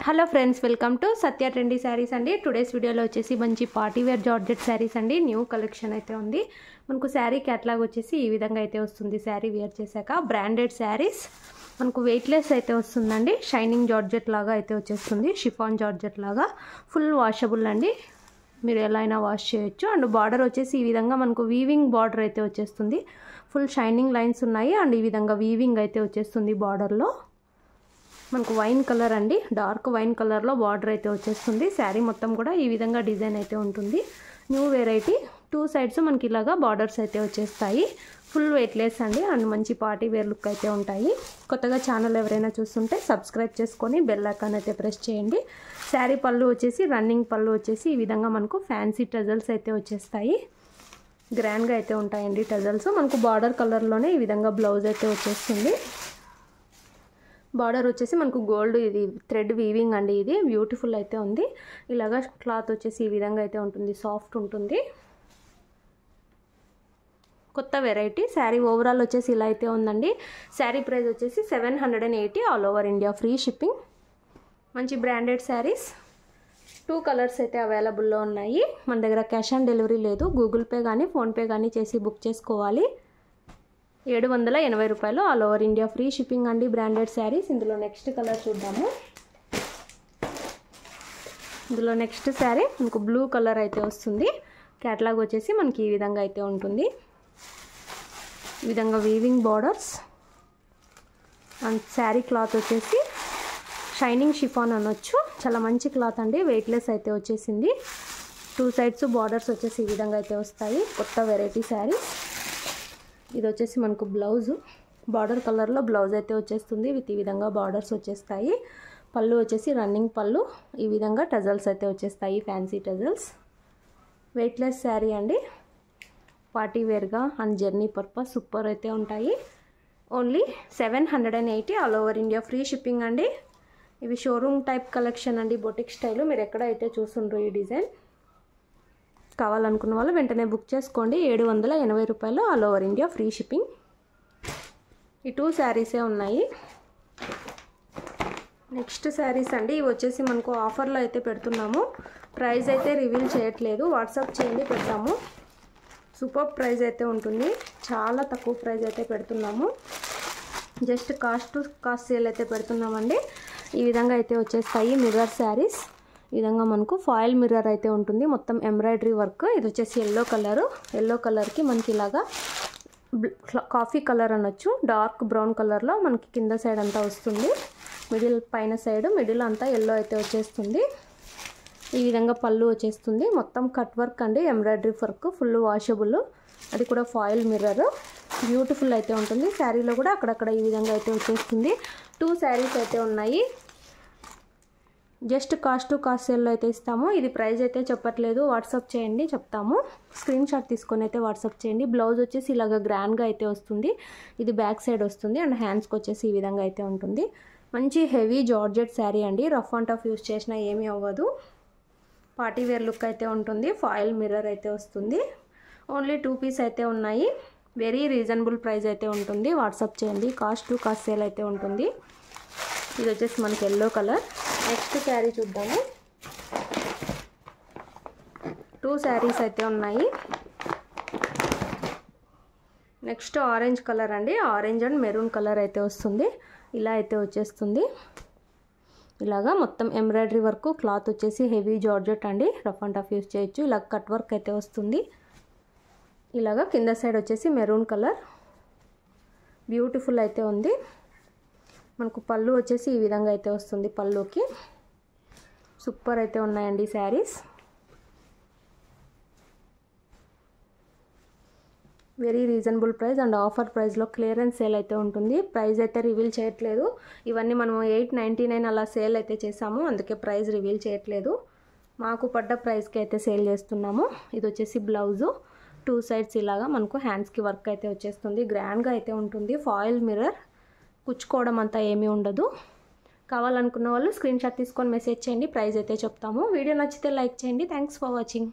Hello friends, welcome to Satya trendy saris అండి. Today's వీడియోలో వచ్చేసి మంచి పార్టీ వేర్ జార్జెట్ శారీస్ అండి. న్యూ కలెక్షన్ అయితే ఉంది. మనకు శారీ క్యాటలాగ్ వచ్చేసి ఈ విధంగా అయితే వస్తుంది. శారీ వేర్ చేశాక బ్రాండెడ్ శారీస్ మనకు వెయిట్లెస్ అయితే వస్తుందండి. షైనింగ్ జార్జెట్ లాగా అయితే వచ్చేస్తుంది. షిఫాన్ జార్జెట్ లాగా ఫుల్ వాషబుల్ అండి. మీరు ఎలా అయినా వాష్ చేయొచ్చు. అండ్ బార్డర్ వచ్చేసి ఈ విధంగా మనకు వీవింగ్ బార్డర్ అయితే వచ్చేస్తుంది. ఫుల్ షైనింగ్ లైన్స్ ఉన్నాయి. అండ్ ఈ విధంగా వీవింగ్ అయితే వచ్చేస్తుంది. బార్డర్లో మనకు వైన్ కలర్ అండి, డార్క్ వైన్ కలర్లో బార్డర్ అయితే వచ్చేస్తుంది. శారీ మొత్తం కూడా ఈ విధంగా డిజైన్ అయితే ఉంటుంది. న్యూ వెరైటీ, టూ సైడ్స్ మనకి ఇలాగా బార్డర్స్ అయితే వచ్చేస్తాయి. ఫుల్ వెయిట్లెస్ అండి. అండ్ మంచి పార్టీ వేర్ లుక్ అయితే ఉంటాయి. కొత్తగా ఛానల్ ఎవరైనా చూస్తుంటే సబ్స్క్రైబ్ చేసుకొని బెల్ ఐకాన్ అయితే ప్రెస్ చేయండి. శారీ పళ్ళు వచ్చేసి రన్నింగ్ పళ్ళు వచ్చేసి ఈ విధంగా మనకు ఫ్యాన్సీ టజల్స్ అయితే వచ్చేస్తాయి. గ్రాండ్గా అయితే ఉంటాయండి టజల్స్. మనకు బార్డర్ కలర్లోనే ఈ విధంగా బ్లౌజ్ అయితే వచ్చేస్తుంది. బార్డర్ వచ్చేసి మనకు గోల్డ్, ఇది థ్రెడ్ వీవింగ్ అండి. ఇది బ్యూటిఫుల్ అయితే ఉంది. ఇలాగా క్లాత్ వచ్చేసి ఈ విధంగా అయితే ఉంటుంది. సాఫ్ట్ ఉంటుంది. కొత్త వెరైటీ శారీ ఓవరాల్ వచ్చేసి ఇలా అయితే ఉందండి. శారీ ప్రైస్ వచ్చేసి 780 all over India, free shipping. మంచి బ్రాండెడ్ శారీస్. 2 కలర్స్ అయితే అవైలబుల్లో ఉన్నాయి. మన దగ్గర క్యాష్ ఆన్ డెలివరీ లేదు. గూగుల్ పే కానీ ఫోన్పే కానీ చేసి బుక్ చేసుకోవాలి. 780 రూపాయలు all over India, free shipping అండి. బ్రాండెడ్ శారీస్. ఇందులో నెక్స్ట్ కలర్ చూద్దాము. ఇందులో నెక్స్ట్ శారీ మనకు బ్లూ కలర్ అయితే వస్తుంది. క్యాటలాగ్ వచ్చేసి మనకి ఈ విధంగా అయితే ఉంటుంది. ఈ విధంగా weaving borders. And sari cloth వచ్చేసి షైనింగ్ షిఫాన్ అనొచ్చు. చాలా మంచి క్లాత్ అండి. వెయిట్లెస్ అయితే వచ్చేసింది. 2 సైడ్స్ బార్డర్స్ వచ్చేసి ఈ విధంగా అయితే వస్తాయి. కొత్త వెరైటీ శారీస్. ఇది వచ్చేసి మనకు బ్లౌజ్, బార్డర్ కలర్లో బ్లౌజ్ అయితే వచ్చేస్తుంది. విత్ ఈ విధంగా బార్డర్స్ వచ్చేస్తాయి. పళ్ళు వచ్చేసి రన్నింగ్ పళ్ళు. ఈ విధంగా టజల్స్ అయితే వచ్చేస్తాయి, ఫ్యాన్సీ టజల్స్. వెయిట్లెస్ శారీ అండి. పార్టీ వేర్గా అండ్ జర్నీ పర్పస్ సూపర్ అయితే ఉంటాయి. Only 780 all over India, free shipping అండి. ఇవి షోరూమ్ టైప్ కలెక్షన్ అండి, బొటిక్ స్టైల్. మీరు ఎక్కడ అయితే చూస్తుండ్రో ఈ డిజైన్ కావాలనుకున్న వాళ్ళు వెంటనే బుక్ చేసుకోండి. 780 రూపాయలు all over India, free shipping. ఈ 2 శారీసే ఉన్నాయి. నెక్స్ట్ శారీస్ అండి. ఇవి వచ్చేసి మనకు ఆఫర్లో అయితే పెడుతున్నాము. ప్రైస్ అయితే రివీల్ చేయట్లేదు. వాట్సాప్ చేయండి, పెడతాము. సూపర్ ప్రైస్ అయితే ఉంటుంది. చాలా తక్కువ ప్రైస్ అయితే పెడుతున్నాము. Just cost to cost sale అయితే పెడుతున్నామండి. ఈ విధంగా అయితే వచ్చేస్తాయి మిర్రర్ శారీస్. ఈ విధంగా మనకు ఫాయిల్ మిర్రర్ అయితే ఉంటుంది. మొత్తం ఎంబ్రాయిడరీ వర్క్. ఇది వచ్చేసి ఎల్లో కలరు. ఎల్లో కలర్కి మనకి ఇలాగా కాఫీ కలర్ అనొచ్చు. డార్క్ బ్రౌన్ కలర్లో మనకి కింద సైడ్ అంతా వస్తుంది. మిడిల్ పైన సైడ్ మిడిల్ అంతా ఎల్లో అయితే వచ్చేస్తుంది. ఈ విధంగా పళ్ళు వచ్చేస్తుంది. మొత్తం కట్ వర్క్ అండి, ఎంబ్రాయిడరీ వర్క్. Full washable. అది కూడా ఫాయిల్ మిర్రర్. బ్యూటిఫుల్ అయితే ఉంటుంది. శారీలో కూడా అక్కడక్కడ ఈ విధంగా అయితే వచ్చేస్తుంది. 2 శారీస్ అయితే ఉన్నాయి. జస్ట్ కాస్ట్ టు కాస్ట్ సేల్లో అయితే ఇస్తాము. ఇది ప్రైస్ అయితే చెప్పట్లేదు. వాట్సాప్ చేయండి, చెప్తాము. స్క్రీన్ షాట్ తీసుకొని అయితే వాట్సాప్ చేయండి. బ్లౌజ్ వచ్చేసి ఇలాగ గ్రాండ్గా అయితే వస్తుంది. ఇది బ్యాక్ సైడ్ వస్తుంది. అండ్ హ్యాండ్స్కి వచ్చేసి ఈ విధంగా అయితే ఉంటుంది. మంచి హెవీ జార్జెట్ శారీ అండి. రఫ్ అండ్ టఫ్ యూస్ చేసినా ఏమీ అవ్వదు. పార్టీ వేర్ లుక్ అయితే ఉంటుంది. ఫాయిల్ మిర్రర్ అయితే వస్తుంది. ఓన్లీ 2 పీస్ అయితే ఉన్నాయి. వెరీ రీజనబుల్ ప్రైస్ అయితే ఉంటుంది. వాట్సాప్ చేయండి. కాస్ట్ టు కాస్ట్ సేల్ అయితే ఉంటుంది. ఇది వచ్చేసి మనకి ఎల్లో కలర్. నెక్స్ట్ శారీ చూద్దాము. 2 శారీస్ అయితే ఉన్నాయి. నెక్స్ట్ ఆరెంజ్ కలర్ అండి. ఆరెంజ్ అండ్ మెరూన్ కలర్ అయితే వస్తుంది. ఇలా అయితే వచ్చేస్తుంది. ఇలాగా మొత్తం ఎంబ్రాయిడరీ వర్క్. క్లాత్ వచ్చేసి హెవీ జార్జెట్ అండి. రఫ్ అండ్ టఫ్ యూస్ చేయొచ్చు. ఇలా కట్ వర్క్ అయితే వస్తుంది. ఇలాగా కింద సైడ్ వచ్చేసి మెరూన్ కలర్. బ్యూటిఫుల్ అయితే ఉంది. మనకు పళ్ళు వచ్చేసి ఈ విధంగా అయితే వస్తుంది. పళ్ళుకి సూపర్ అయితే ఉన్నాయండి saris. Very reasonable price and offer ప్రైస్లో క్లియరెన్స్ సేల్ అయితే ఉంటుంది. ప్రైస్ అయితే రివీల్ చేయట్లేదు. ఇవన్నీ మనం 899 అలా సేల్ అయితే చేసాము. అందుకే ప్రైస్ రివీల్ చేయట్లేదు. మాకు పడ్డ ప్రైస్కి అయితే సేల్ చేస్తున్నాము. ఇది వచ్చేసి బ్లౌజు. 2 సైడ్స్ ఇలాగా మనకు హ్యాండ్స్కి వర్క్ అయితే వచ్చేస్తుంది. గ్రాండ్గా అయితే ఉంటుంది. Foil mirror. కుచ్చుకోవడం అంతా ఏమీ ఉండదు. కావాలనుకున్న వాళ్ళు స్క్రీన్ షాట్ తీసుకొని మెసేజ్ చేయండి. ప్రైస్ అయితే చెప్తాము. వీడియో నచ్చితే లైక్ చేయండి. Thanks for watching.